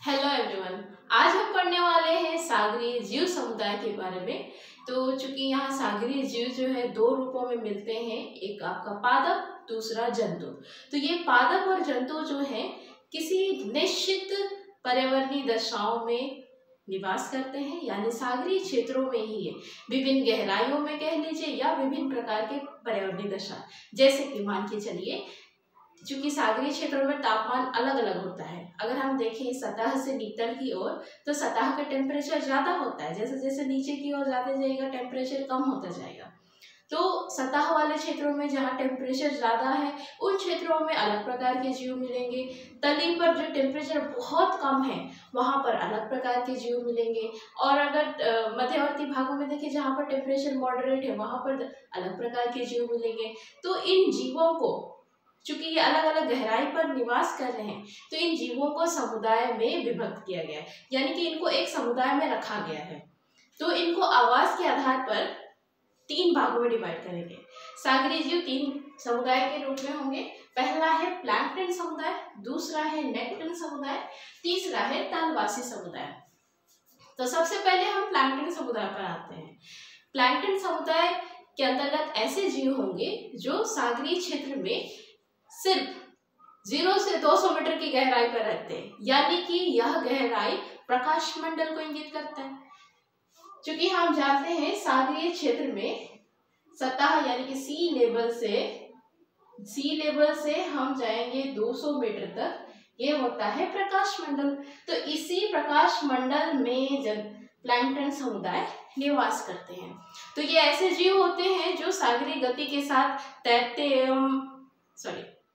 Hello everyone. आज हम पढ़ने वाले हैं सागरीय जीव समुदाय के बारे में। तो चूंकि यहाँ सागरीय जीव जो है दो रूपों में मिलते हैं, एक आपका पादप, दूसरा जंतु। तो ये पादप और जंतु जो है किसी निश्चित पर्यावरणीय दशाओं में निवास करते हैं, यानी सागरीय क्षेत्रों में ही है, विभिन्न गहराइयों में कह लीजिए या विभिन्न प्रकार के पर्यावरणीय दशा। जैसे कि मान के चलिए, चूंकि सागरीय क्षेत्रों में तापमान अलग अलग होता है। अगर हम देखें सतह से नीतल की ओर, तो सतह का टेम्परेचर ज़्यादा होता है, जैसे जैसे नीचे की ओर जाते जाएगा टेम्परेचर कम होता जाएगा। तो सतह वाले क्षेत्रों में जहाँ टेम्परेचर ज़्यादा है, उन क्षेत्रों में अलग प्रकार के जीव मिलेंगे। तली पर जो टेम्परेचर बहुत कम है, वहाँ पर अलग प्रकार के जीव मिलेंगे। और अगर मध्यवर्ती भागों में देखें, जहाँ पर टेम्परेचर मॉडरेट है, वहाँ पर अलग प्रकार के जीव मिलेंगे। तो इन जीवों को, चूंकि ये अलग अलग गहराई पर निवास कर रहे हैं, तो इन जीवों को समुदाय में विभक्त किया गया है, यानी कि इनको एक समुदाय में रखा गया है। तो इनको आवास के आधार पर तीन भागों में डिवाइड करेंगे। सागरीय जीव तीन समुदाय के रूप में होंगे। पहला है प्लैंकटन समुदाय, दूसरा है नेक्टन समुदाय, तीसरा है तलवासी समुदाय। तो सबसे पहले हम प्लैंकटन समुदाय पर आते हैं। प्लैंकटन समुदाय के अंतर्गत ऐसे जीव होंगे जो सागरीय क्षेत्र में सिर्फ 0 से 200 मीटर की गहराई पर रहते हैं, यानी कि यह गहराई प्रकाश मंडल को इंगित करता है। क्योंकि हम जानते हैं सागरीय क्षेत्र में सतह यानी कि सी लेवल से हम जाएंगे 200 मीटर तक, ये होता है प्रकाश मंडल। तो इसी प्रकाश मंडल में जब प्लैंकटन समुदाय निवास करते हैं, तो ये ऐसे जीव होते हैं जो सागरीय गति के साथ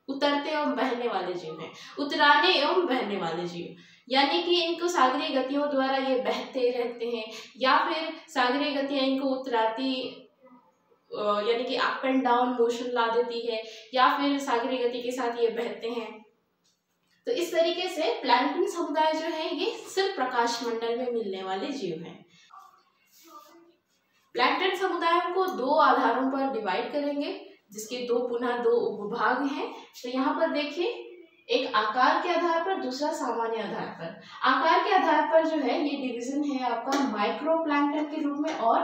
उतरते एवं बहने वाले जीव हैं। उतराने एवं बहने वाले जीव, यानी कि इनको सागरीय गतियों द्वारा ये बहते रहते हैं, या फिर सागरीय गतियां इनको उतराती यानी कि अप एंड डाउन मोशन ला देती है, या फिर सागरीय गति के साथ ये बहते हैं। तो इस तरीके से प्लैंकटन समुदाय जो है ये सिर्फ प्रकाश मंडल में मिलने वाले जीव हैं। प्लैंकटन समुदाय को दो आधारों पर डिवाइड करेंगे, जिसके पुनः दो उपभाग हैं। तो यहाँ पर देखिए, एक आकार के आधार पर, दूसरा सामान्य आधार पर। आकार के आधार पर जो है ये डिवीजन है आपका माइक्रो प्लैंकटन के रूप में, और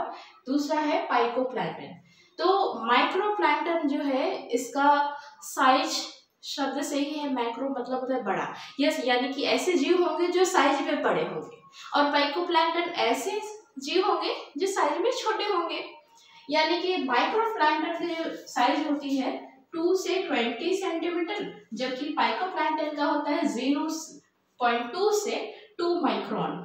दूसरा है पाइको प्लैंकटन। तो माइक्रो प्लैंकटन जो है, इसका साइज शब्द से ही है, माइक्रो मतलब होता है बड़ा, यस, यानी कि ऐसे जीव होंगे जो साइज में बड़े होंगे, और पाइको प्लैंकटन ऐसे जीव होंगे जो साइज में छोटे होंगे। यानी कि माइक्रो प्लैंकटन की जो साइज होती है 2 से 20 सेंटीमीटर, जबकि पाइको प्लैंकटन का होता है 0.2 से 2 माइक्रोन।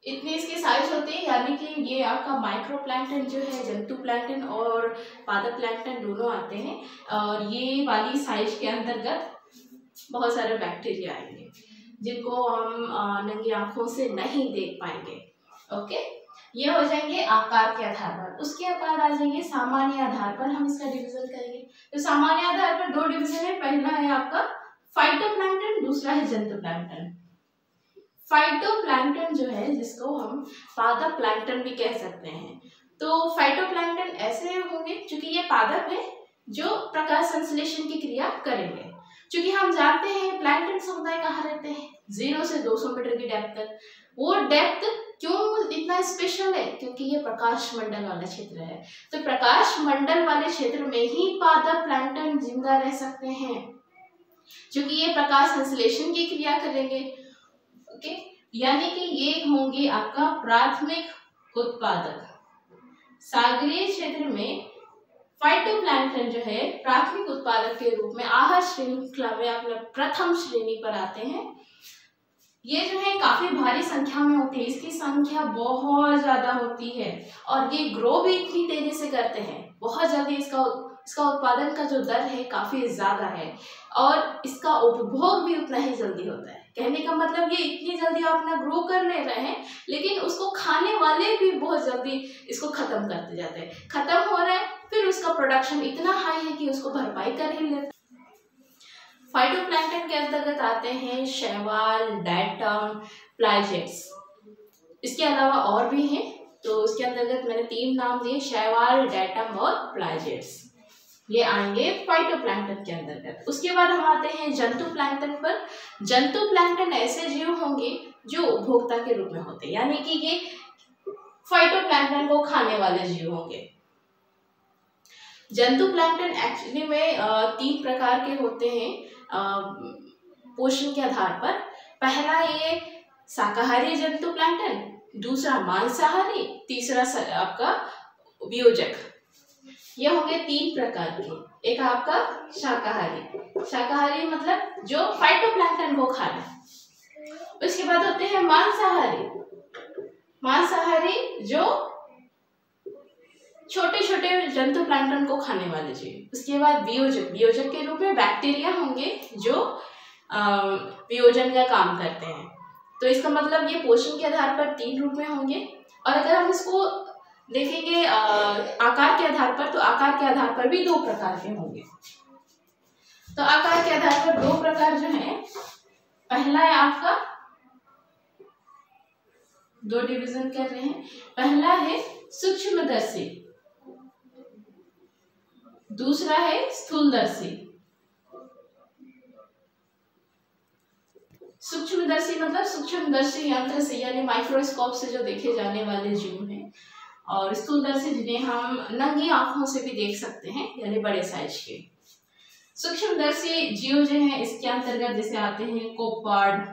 इतनी इसकी साइज होती है, यानी कि ये आपका माइक्रो प्लैंकटन जो है, जंतु प्लैंकटन और पादप प्लैंकटन दोनों आते हैं, और ये वाली साइज के अंतर्गत बहुत सारे बैक्टीरिया आएंगे जिनको हम नंगी आंखों से नहीं देख पाएंगे। ओके, ये हो जाएंगे आकार के आधार पर। उसके बाद आ जाएंगे सामान्य आधार पर, हम इसका डिवीजन करेंगे। तो सामान्य आधार पर दो डिवीजन है, पहला है आपका फाइटोप्लैंकटन, दूसरा है जंतुप्लैंकटन। फाइटोप्लैंकटन जो है, जिसको हम पादप प्लैंकटन भी कह सकते हैं। तो फाइटोप्लैंकटन ऐसे होंगे, चूंकि ये पादप है जो प्रकाश संश्लेषण की क्रिया करेंगे। चूंकि हम जानते हैं प्लैंकटन समुदाय कहाँ रहते हैं, 0 से 200 मीटर की डेप्थ तक। वो डेप्थ क्यों इतना स्पेशल है, क्योंकि ये प्रकाश मंडल वाला क्षेत्र है। तो प्रकाश मंडल वाले क्षेत्र में ही पादप प्लैंकटन जिंदा रह सकते हैं, क्योंकि ये प्रकाश संश्लेषण की क्रिया करेंगे। ओके, यानी कि ये होंगे आपका प्राथमिक उत्पादक। सागरीय क्षेत्र में फाइटोप्लैंकटन जो है प्राथमिक उत्पादक के रूप में आहार श्रृंखला में अपने प्रथम श्रेणी पर आते हैं। ये जो है काफी भारी संख्या में होती है, इसकी संख्या बहुत ज्यादा होती है, और ये ग्रो भी इतनी तेजी से करते हैं, बहुत जल्दी इसका उत्पादन का जो दर है काफी ज्यादा है, और इसका उपभोग भी उतना ही जल्दी होता है। कहने का मतलब ये इतनी जल्दी अपना ग्रो कर ले रहे हैं, लेकिन उसको खाने वाले भी बहुत जल्दी इसको खत्म करते जाते हैं। खत्म हो रहा है, फिर उसका प्रोडक्शन इतना हाई है कि उसको भरपाई कर ही लेते। फाइटोप्लैंकटन के अंतर्गत आते हैं शैवाल, डायटम, प्लाइजेट्स। इसके अलावा और भी हैं, तो इसके अंतर्गत मैंने 3 नाम दिए, शैवाल, डायटम और प्लाइजेट्स। ये आएंगे फाइटोप्लैंक्टन के अंतर्गत। उसके बाद हम आते हैं जंतु प्लैंक्टन पर। जंतु प्लैंक्टन ऐसे जीव होंगे जो उपभोक्ता के रूप में होते हैं, यानी कि ये फाइटोप्लैंक्टन को खाने वाले जीव होंगे। जंतु प्लैंक्टन एक्चुअली में 3 प्रकार के होते हैं पोषण के आधार पर। पहला ये शाकाहारी जंतु प्लैंक्टन, दूसरा मांसाहारी, तीसरा आपका वियोजक। ये होंगे 3 प्रकार के। एक आपका शाकाहारी, शाकाहारी मतलब जो फाइटोप्लैंक्टन को खा रहे। उसके बाद होते हैं मांसाहारी, मांसाहारी जो छोटे छोटे जंतु प्लैंक्टन को खाने वाले जीव। उसके बाद वियोजक, वियोजक के रूप में बैक्टीरिया होंगे जो वियोजन का काम करते हैं। तो इसका मतलब ये पोषण के आधार पर 3 रूप में होंगे। और अगर हम इसको देखेंगे आकार के आधार पर, तो आकार के आधार पर भी 2 प्रकार के होंगे। तो आकार के आधार पर 2 प्रकार जो है, पहला है आपका 2 डिवीजन कर रहे हैं। पहला है सूक्ष्मदर्शी, दूसरा है स्थूलदर्शी। सूक्ष्मदर्शी मतलब सूक्ष्मदर्शी यंत्र से यानी माइक्रोस्कोप से जो देखे जाने वाले जीव हैं, और स्थूलदर्शी जिन्हें हम नंगी आंखों से भी देख सकते हैं, यानी बड़े साइज के। सूक्ष्मदर्शी जीव जो हैं इसके अंतर्गत जैसे आते हैं कोपार्ड,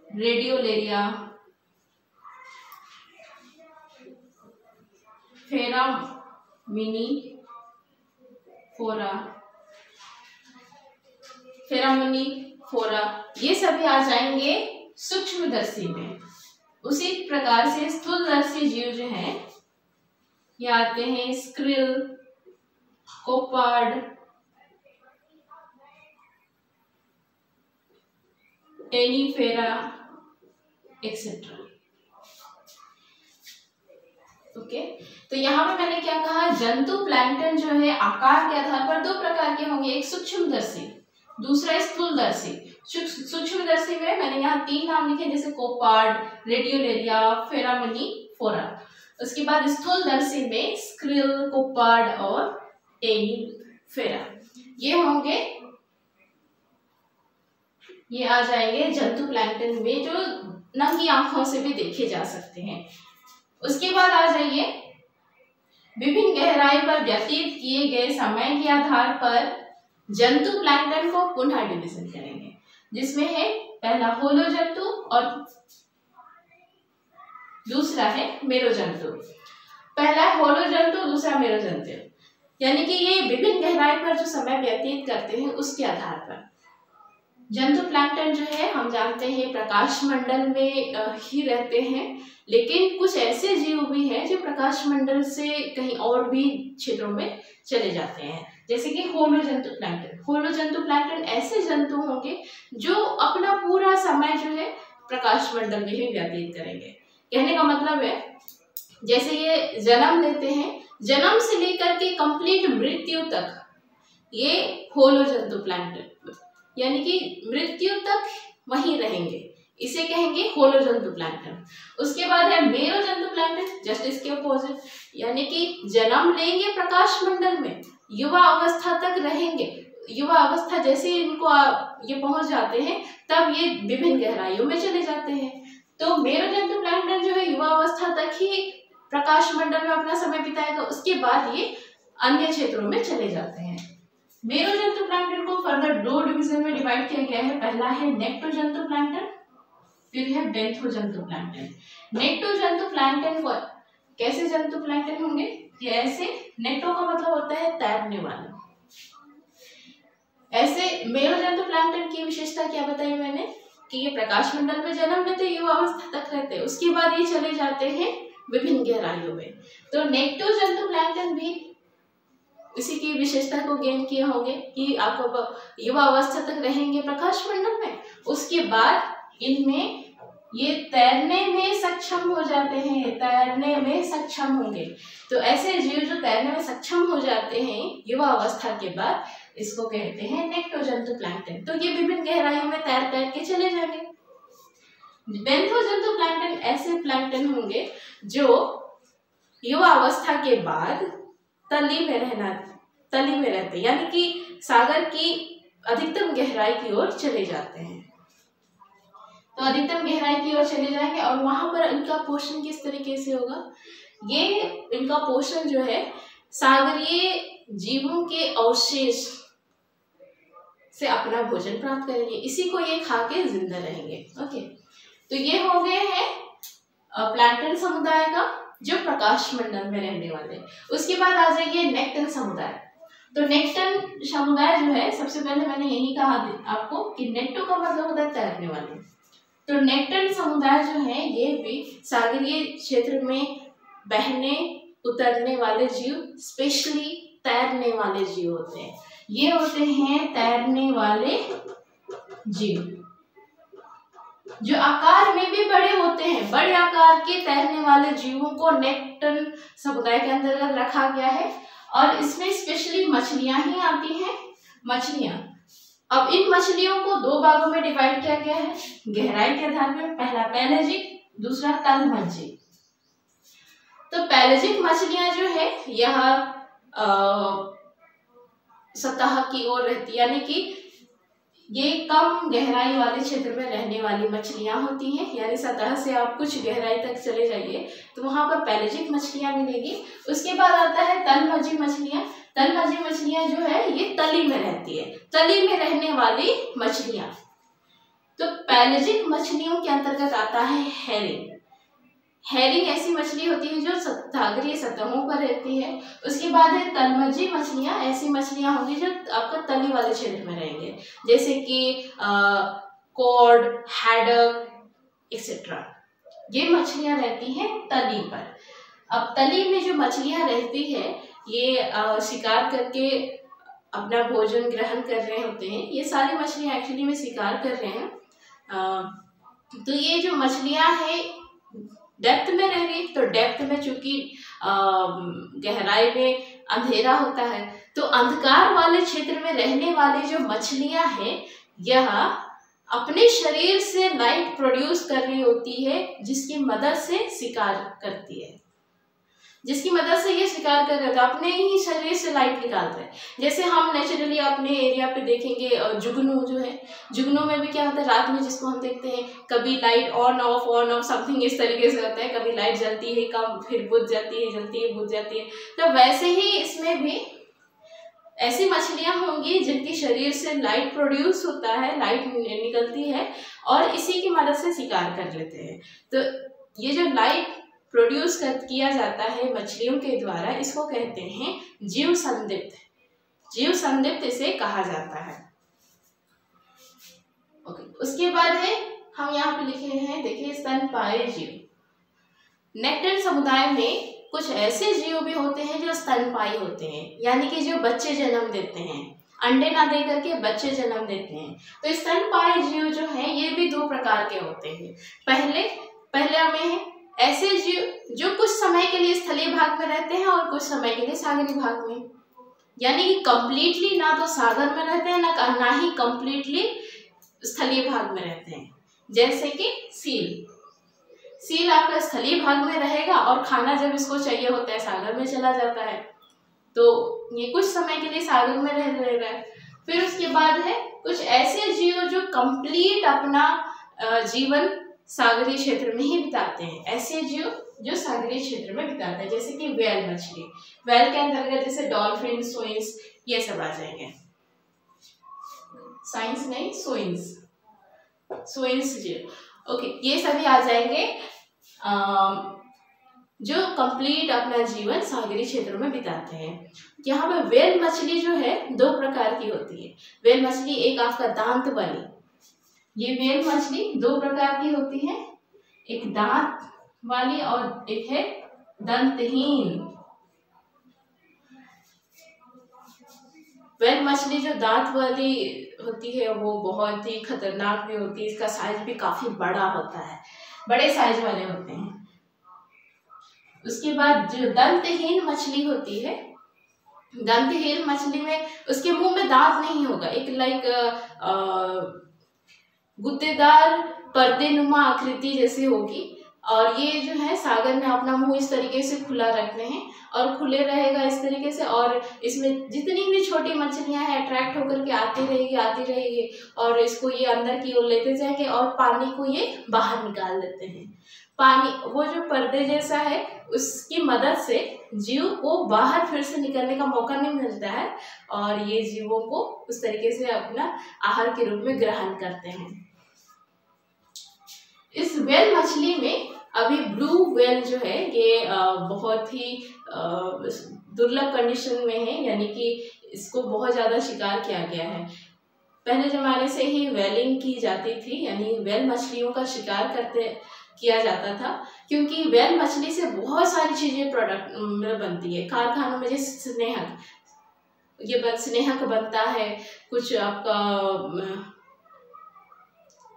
रेडियोलेरिया, फेरामिनीफोरा, ये सभी आ जाएंगे सूक्ष्मदर्शी में। उसी प्रकार से स्थूलदर्शी जीव जो हैं ये आते हैं स्क्रिल, कोपार्ड, टेनिफेरा एक्सेट्रा। ओके, तो यहाँ पे मैंने क्या कहा, जंतु प्लैंक्टन जो है आकार के आधार पर 2 प्रकार के होंगे, एक सूक्ष्मदर्शी, दूसरा स्थूलदर्शी। सूक्ष्मदर्शी में मैंने यहाँ 3 नाम लिखे, जैसे कोपार्ड, रेडियोलेरिया, फेरामिनीफोरा। उसके बाद स्थूलदर्शी में स्क्रिल, कोपार्ड और टेनिफेरा, ये होंगे, ये आ जाएंगे जंतु प्लैंक्टन में जो नंगी आंखों से भी देखे जा सकते हैं। उसके बाद आ जाइए विभिन्न गहराई पर व्यतीत किए गए समय के आधार पर जंतु प्लैंक्टन को पुनः डिवीजन करेंगे, जिसमें है पहला होलो जंतु और दूसरा है मेरो जंतु। पहला होलो जंतु, दूसरा मेरो जंतु, यानी कि ये विभिन्न गहराई पर जो समय व्यतीत करते हैं उसके आधार पर। जंतु प्लैंक्टन जो है हम जानते हैं प्रकाश मंडल में ही रहते हैं, लेकिन कुछ ऐसे जीव भी हैं जो प्रकाश मंडल से कहीं और भी क्षेत्रों में चले जाते हैं, जैसे कि होलो जंतु प्लैंक्टन। होलो जंतु प्लैंक्टन ऐसे जंतु होंगे जो अपना पूरा समय जो है प्रकाश मंडल में ही व्यतीत करेंगे। कहने का मतलब है जैसे ये जन्म लेते हैं, जन्म से लेकर के कंप्लीट मृत्यु तक ये होलो जंतु प्लैंक्टन, यानी कि मृत्यु तक वहीं रहेंगे, इसे कहेंगे होलो जंतु प्लैंक्टन। उसके बाद है मेरो जंतु प्लैंक्टन, जस्ट इसके अपोजिट, यानी कि जन्म लेंगे प्रकाश मंडल में, युवा अवस्था तक रहेंगे, युवा अवस्था जैसे इनको ये पहुंच जाते हैं तब ये विभिन्न गहराइयों में चले जाते हैं। तो मेरो जंतु प्लैंक्टन जो है युवा अवस्था तक ही प्रकाश मंडल में अपना समय बिताएगा, उसके बाद ये अन्य क्षेत्रों में चले जाते हैं। मेरो जंतु प्लैंक्टन को फर्दर 2 डिवीजन में डिवाइड किया गया है। पहला है नेक्टोजंतु प्लैंक्टन, फिर है बेंथोजंतु प्लैंक्टन। नेक्टोजंतु प्लैंक्टन को कैसे जंतु प्लैंक्टन होंगे, ये ऐसे, नेक्टो का मतलब होता है तैरने वाला। ऐसे मेरो जंतु प्लैंक्टन की विशेषता क्या बताई मैंने कि ये प्रकाश मंडल में जन्म लेते, युवा अवस्था तक रहते, उसके बाद ये चले जाते हैं विभिन्न गहराइयों में। तो नेक्टोजंतु प्लैंक्टन भी इसी की विशेषता को गेन किए होंगे कि आपको युवा अवस्था तक रहेंगे प्रकाश मंडल में, उसके बाद इनमें ये तैरने में सक्षम हो जाते हैं, तैरने में सक्षम होंगे। तो ऐसे जीव जो तैरने में सक्षम हो जाते हैं युवा अवस्था के बाद, इसको कहते हैं नेक्टोजंतु प्लैंक्टन। तो ये विभिन्न गहराइयों में तैर तैर के चले जाएंगे। बेंथोजंतु प्लैंक्टन ऐसे प्लैंक्टन होंगे जो युवा अवस्था के बाद तली में रहते हैं, यानी कि सागर की अधिकतम गहराई की ओर चले जाते हैं। तो अधिकतम गहराई की ओर चले जाएंगे और वहां पर इनका पोषण किस तरीके से होगा, ये इनका पोषण जो है सागरीय जीवों के अवशेष से अपना भोजन प्राप्त करेंगे, इसी को ये खा के जिंदा रहेंगे। ओके, तो ये हो गए हैं प्लैंटन समुदाय का जो प्रकाश मंडल में रहने वाले। उसके बाद आ जाइए नेक्टन समुदाय। तो नेक्टन समुदाय जो है, सबसे पहले मैंने यही कहा आपको कि नेक्टो का मतलब होता है तैरने वाले। तो नेक्टन समुदाय जो है ये भी सागरीय क्षेत्र में बहने उतरने वाले जीव, स्पेशली तैरने वाले जीव होते हैं। ये होते हैं तैरने वाले जीव जो आकार में भी बड़े होते हैं। बड़े आकार के तैरने वाले जीवों को नेक्टन समुदाय के अंतर्गत रखा गया है और इसमें स्पेशली मछलियां ही आती हैं। मछलियां, अब इन मछलियों को दो भागों में डिवाइड किया गया है गहराई के आधार पर। पहला पैलेजिक, दूसरा तलमज्जी। तो पैलेजिक मछलियां जो है यह सतह की ओर रहती है, यानी कि ये कम गहराई वाले क्षेत्र में रहने वाली मछलियां होती हैं, यानी सतह से आप कुछ गहराई तक चले जाइए तो वहां पर पैलेजिक मछलियां मिलेगी। उसके बाद आता है तलमज्जी मछलियां। तलमज्जी मछलियां जो है ये तली में रहती है, तली में रहने वाली मछलियां। तो पैलेजिक मछलियों के अंतर्गत आता है हेरिंग। हेरिंग ऐसी मछली होती है जो सागरीय सतहों पर रहती है। उसके बाद है तलमज्जी मछलियां। ऐसी मछलियां होंगी जो आपका तली वाले क्षेत्र में रहेंगे, जैसे कि कॉड, हैडक एक्सेट्रा। ये मछलियां रहती हैं तली पर। अब तली में जो मछलियां रहती है ये शिकार करके अपना भोजन ग्रहण कर रहे होते हैं। ये सारी मछलियां एक्चुअली में शिकार कर रहे हैं। तो ये जो मछलियां हैं डेप्थ में रह रही, तो डेप्थ में चूंकि गहराई में अंधेरा होता है, तो अंधकार वाले क्षेत्र में रहने वाली जो मछलियां हैं यह अपने शरीर से लाइट प्रोड्यूस कर रही होती है, जिसकी मदद से शिकार करती है। जिसकी मदद से ये शिकार कर रहे थे, अपने ही शरीर से लाइट निकालते हैं। जैसे हम नेचुरली अपने एरिया पे देखेंगे जुगनू जो है, जुगनू में भी क्या होता है, रात में जिसको हम देखते हैं कभी लाइट ऑन ऑफ समथिंग इस तरीके से होता है। कभी लाइट जलती है, कब फिर बुझ जाती है, जलती है, बुझ जाती है। तो वैसे ही इसमें भी ऐसी मछलियां होंगी जिनकी शरीर से लाइट प्रोड्यूस होता है, लाइट निकलती है और इसी की मदद से शिकार कर लेते हैं। तो ये जो लाइट प्रोड्यूस किया जाता है मछलियों के द्वारा, इसको कहते हैं जीव संदीप्त। जीव संदीप्त इसे कहा जाता है। ओके, उसके बाद है हम यहाँ पे लिखे हैं, देखिए स्तनपायी जीव। नेक्टन समुदाय में कुछ ऐसे जीव भी होते हैं जो स्तनपायी होते हैं, यानी कि जो बच्चे जन्म देते हैं, अंडे ना दे करके बच्चे जन्म देते हैं। तो स्तनपायी जीव जो है ये भी दो प्रकार के होते हैं। पहले में है ऐसे जीव जो कुछ समय के लिए स्थलीय भाग में रहते हैं और कुछ समय के लिए सागरीय भाग में, यानी कि कंप्लीटली ना तो सागर में रहते हैं ना ही कंप्लीटली स्थलीय भाग में रहते हैं। जैसे कि सील आपका स्थलीय भाग में रहेगा और खाना जब इसको चाहिए होता है सागर में चला जाता है, तो ये कुछ समय के लिए सागर में रह रहा है। फिर उसके बाद है कुछ ऐसे जीव जो कंप्लीट अपना जीवन सागरीय क्षेत्र में ही बिताते हैं। ऐसे जीव जो सागरीय क्षेत्र में बिताते हैं, जैसे कि व्हेल मछली। व्हेल के अंतर्गत जैसे डॉल्फिन, सोइंस, ये सब आ जाएंगे। साइंस नहीं, सोइंस जीव। ओके, ये सभी आ जाएंगे जो कंप्लीट अपना जीवन सागरीय क्षेत्रों में बिताते हैं। यहाँ पे व्हेल मछली जो है दो प्रकार की होती है। व्हेल मछली एक आपका दांत वाली, ये व्हेल मछली दो प्रकार की होती है, एक दांत वाली और एक है दंतहीन। व्हेल मछली जो दांत वाली होती है वो बहुत ही खतरनाक भी होती है, इसका साइज भी काफी बड़ा होता है, बड़े साइज वाले होते हैं। उसके बाद जो दंतहीन मछली होती है, दंतहीन मछली में उसके मुंह में दांत नहीं होगा, एक गुद्देदार पर्देनुमा आकृति जैसी होगी और ये जो है सागर में अपना मुंह इस तरीके से खुला रखते हैं और खुले रहेगा इस तरीके से, और इसमें जितनी भी छोटी मछलियां हैं अट्रैक्ट होकर के आती रहेगी और इसको ये अंदर की ओर लेते जाएंगे और पानी को ये बाहर निकाल देते हैं। पानी वो जो पर्दे जैसा है उसकी मदद से जीव को बाहर फिर से निकलने का मौका नहीं मिलता है और ये जीवों को उस तरीके से अपना आहार के रूप में ग्रहण करते हैं। इस व्हेल मछली में अभी ब्लू व्हेल जो है ये बहुत ही दुर्लभ कंडीशन में है, यानी कि इसको बहुत ज़्यादा शिकार किया गया है। पहले ज़माने से ही व्हेलिंग की जाती थी, यानी व्हेल मछलियों का शिकार किया जाता था, क्योंकि व्हेल मछली से बहुत सारी चीज़ें प्रोडक्ट बनती है। कारखानों में जैसे स्नेहक बनता है, कुछ आपका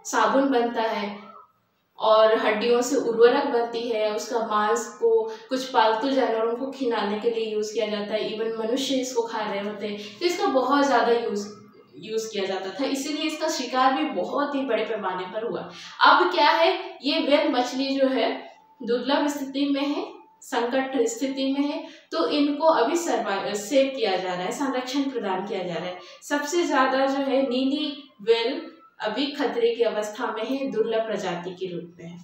साबुन बनता है और हड्डियों से उर्वरक बनती है। उसका मांस को कुछ पालतू जानवरों को खिलाने के लिए यूज़ किया जाता है, इवन मनुष्य इसको खा रहे होते हैं, तो इसका बहुत ज़्यादा यूज़ किया जाता था, इसीलिए इसका शिकार भी बहुत ही बड़े पैमाने पर हुआ। अब क्या है, ये व्हेल मछली जो है दुर्लभ स्थिति में है, संकट स्थिति में है, तो इनको अभी सेव किया जा रहा है, संरक्षण प्रदान किया जा रहा है। सबसे ज़्यादा जो है नीली व्हेल अभी खतरे की अवस्था में है, दुर्लभ प्रजाति के रूप में है।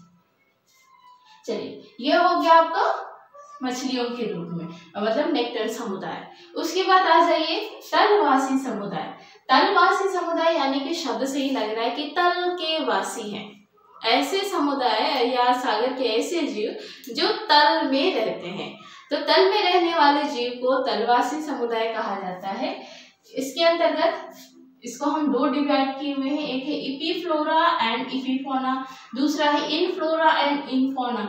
चलिए, ये हो गया आपका मछलियों के रूप में, मतलब नेक्टर समुदाय। उसके बाद आ जाइए तलवासी समुदाय। तलवासी समुदाय यानी कि शब्द से ही लग रहा है कि तल के वासी हैं। ऐसे समुदाय या सागर के ऐसे जीव जो तल में रहते हैं, तो तल में रहने वाले जीव को तलवासी समुदाय कहा जाता है। इसके अंतर्गत इसको हम दो डिवाइड किए हुए हैं, एक है इपीफ्लोरा एंड इपीफोना, दूसरा है इनफ्लोरा एंड इनफोना।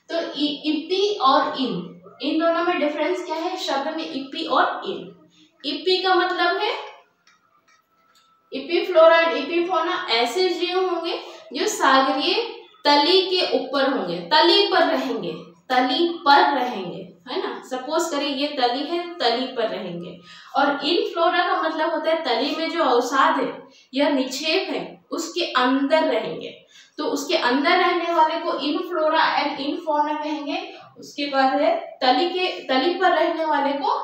तो इपी और इन दोनों में डिफरेंस क्या है शब्द में, इपी और इन। इपी का मतलब है इपीफ्लोरा एंड इपीफोना ऐसे जीव होंगे जो सागरीय तली के ऊपर होंगे, तली पर रहेंगे, है ना। सपोज करिए ये तली है, तली पर रहेंगे। और इनफ्लोरा का मतलब होता है तली में जो अवसाद है या निक्षेप है उसके अंदर रहेंगे, तो उसके अंदर रहने वाले को इनफ्लोरा एंड इनफोना कहेंगे। उसके बाद है तली पर रहने वाले को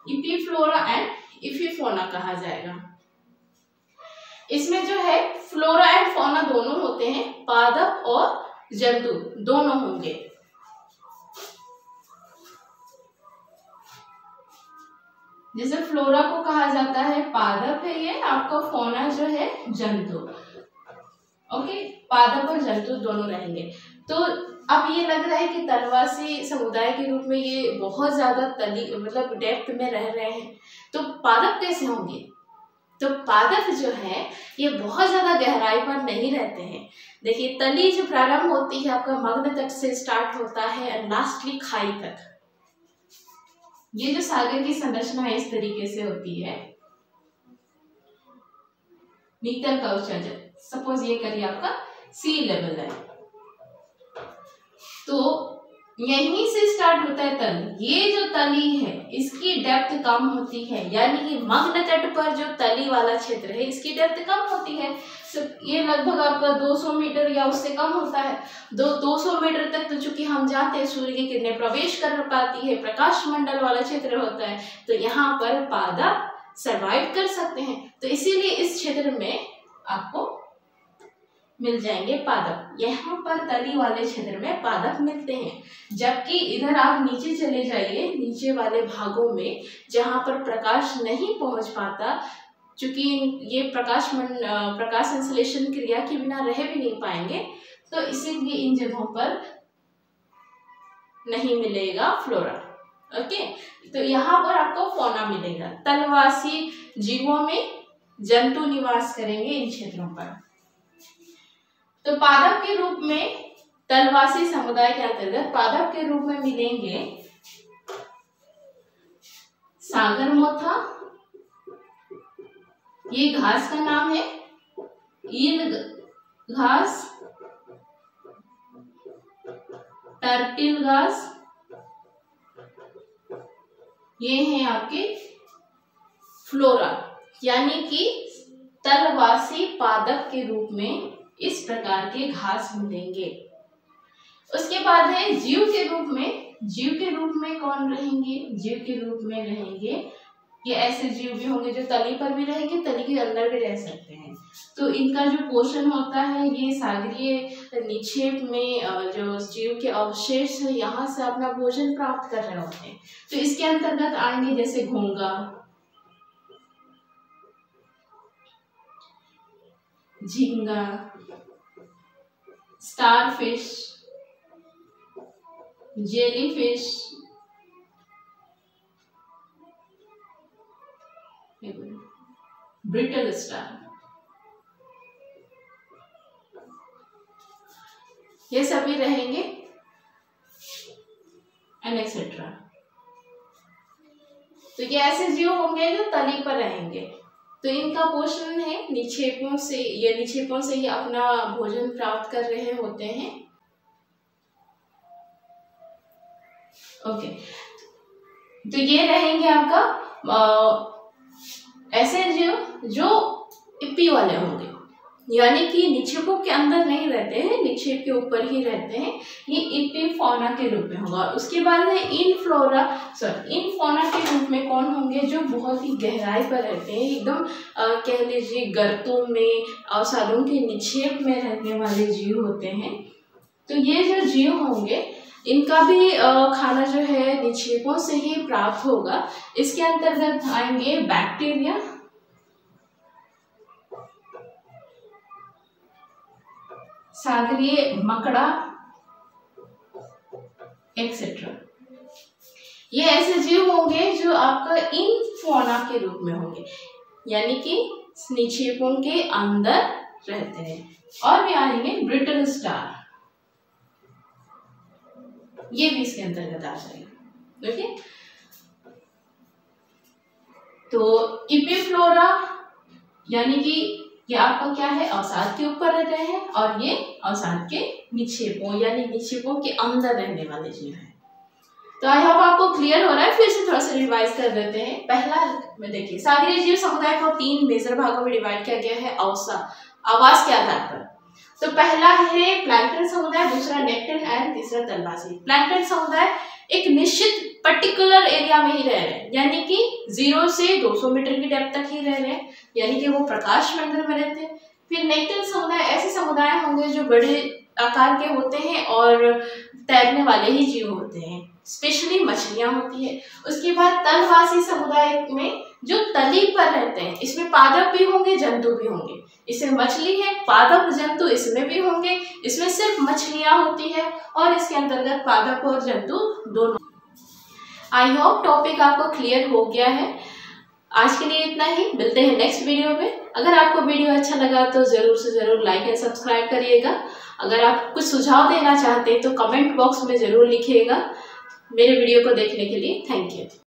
इपीफ्लोरा एंड इपीफोना कहा जाएगा। इसमें जो है फ्लोरा एंड फौना दोनों होते हैं, पादप और जंतु दोनों होंगे। जैसे फ्लोरा को कहा जाता है पादप है ये आपका, फौना जो है जंतु। ओके, पादप और जंतु दोनों रहेंगे। तो अब ये लग रहा है कि तलवासी समुदाय के रूप में ये बहुत ज्यादा मतलब डेप्थ में रह रहे हैं, तो पादप कैसे होंगे? तो पादप जो है ये बहुत ज्यादा गहराई पर नहीं रहते हैं। देखिए, तली जो प्रारंभ होती है आपका मग्न तट से स्टार्ट होता है और लास्टली खाई तक। ये जो सागर की संरचना है इस तरीके से होती है। नीतल का उच्चारण, सपोज ये करिए आपका सी लेवल है, तो यहीं से स्टार्ट होता है तली। ये जो तली है इसकी डेप्थ कम होती है, यानी कि मग्न तट पर जो तली वाला क्षेत्र है इसकी डेप्थ कम होती है। ये लगभग आपका 200 मीटर या उससे कम होता है। 200 मीटर तक तो चूंकि हम जानते हैं सूर्य की किरणें प्रवेश कर पाती है, प्रकाश मंडल वाला क्षेत्र होता है, तो यहाँ पर पादप सरवाइव कर सकते हैं। तो इसीलिए इस क्षेत्र में आपको मिल जाएंगे पादप। यहाँ पर तली वाले क्षेत्र में पादप मिलते हैं, जबकि इधर आप नीचे चले जाइए, नीचे वाले भागों में जहाँ पर प्रकाश नहीं पहुँच पाता, चूंकि ये प्रकाश संश्लेषण क्रिया के बिना रह भी नहीं पाएंगे, तो इसीलिए इन जगहों पर नहीं मिलेगा फ्लोरा। ओके, तो यहाँ पर आपको फौना मिलेगा। तलवासी जीवों में जंतु निवास करेंगे इन क्षेत्रों पर। तो पादप के रूप में तलवासी समुदाय के अंतर्गत पादप के रूप में मिलेंगे सागर मोथा, ये घास का नाम है, ईल घास, टर्टिल घास, ये हैं आपके फ्लोरा, यानी कि तलवासी पादप के रूप में इस प्रकार के घास मिलेंगे। उसके बाद है जीव के रूप में। जीव के रूप में कौन रहेंगे? जीव के रूप में रहेंगे ये ऐसे जीव भी होंगे जो तली पर भी रहेंगे, तली के अंदर भी रह सकते हैं। तो इनका जो पोषण होता है ये सागरीय निक्षेप में जो जीव के अवशेष है यहाँ से अपना भोजन प्राप्त कर रहे होते हैं। तो इसके अंतर्गत आएंगे जैसे घोंगा, झींगा, स्टारफिश, जेलीफिश, ब्रिटल स्टार, ये सभी रहेंगे एंड एक्सेट्रा। तो ये ऐसे जीव होंगे जो तली पर रहेंगे। तो इनका पोषण है निक्षेपों से, ये निक्षेपों से ही अपना भोजन प्राप्त कर रहे होते हैं। ओके, तो ये रहेंगे आपका ऐसे जीव जो इप्पी वाले होंगे, यानी कि निक्षेपों के अंदर नहीं रहते हैं, निक्षेप के ऊपर ही रहते हैं। ये इप्पी फौना के रूप में होगा। उसके बाद है इनफौना के रूप में कौन होंगे? जो बहुत ही गहराई पर रहते हैं, एकदम कह लीजिए गर्तों में, अवसादों के निक्षेप में रहने वाले जीव होते हैं। तो ये जो जीव होंगे इनका भी खाना जो है निक्षेपों से ही प्राप्त होगा। इसके अंतर्गत आएंगे बैक्टीरिया, सागरीय मकड़ा एक्सेट्रा। ये ऐसे जीव होंगे जो आपका इनफौना के रूप में होंगे, यानी कि निक्षेपों के अंदर रहते हैं। और भी आएंगे ब्रिटल स्टार, ये भी इसके अंतर्गत आ जाएगा। ओके, तो इपीफ्लोरा यानी कि ये आपका क्या है? अवसाद के ऊपर रहते हैं, और ये अवसाद के निक्षेपों यानी निक्षेपों के अंदर रहने वाले जीव हैं। तो आई होप आपको क्लियर हो रहा है। फिर से थोड़ा सा रिवाइज कर देते हैं। पहला में देखिए, सागरीय जीव समुदाय को 3 मेजर भागों में डिवाइड किया गया है आवास के आधार पर। तो पहला है प्लैंकटन समुदाय, दूसरा नेक्टन एंड तीसरा तलवासी। प्लैंकटन समुदाय एक निश्चित पर्टिकुलर एरिया में ही रह रहे हैं, यानी कि 0 से 200 मीटर की डेप्थ तक ही रह रहे हैं, यानी कि वो प्रकाश मंडल में रहते हैं। फिर नेक्टन समुदाय ऐसे समुदाय होंगे जो बड़े आकार के होते हैं और तैरने वाले ही जीव होते हैं, स्पेशली मछलियां होती है। उसके बाद तलवासी समुदाय में जो तली पर रहते हैं, इसमें पादप भी होंगे, जंतु भी होंगे। इसमें मछली है, पादप जंतु इसमें भी होंगे, इसमें सिर्फ मछलियां होती है और इसके अंतर्गत पादप और जंतु दोनों। आई होप टॉपिक आपको क्लियर हो गया है। आज के लिए इतना ही, मिलते हैं नेक्स्ट वीडियो में। अगर आपको वीडियो अच्छा लगा तो जरूर से जरूर लाइक एंड सब्सक्राइब करिएगा। अगर आप कुछ सुझाव देना चाहते हैं तो कमेंट बॉक्स में जरूर लिखिएगा। मेरे वीडियो को देखने के लिए थैंक यू।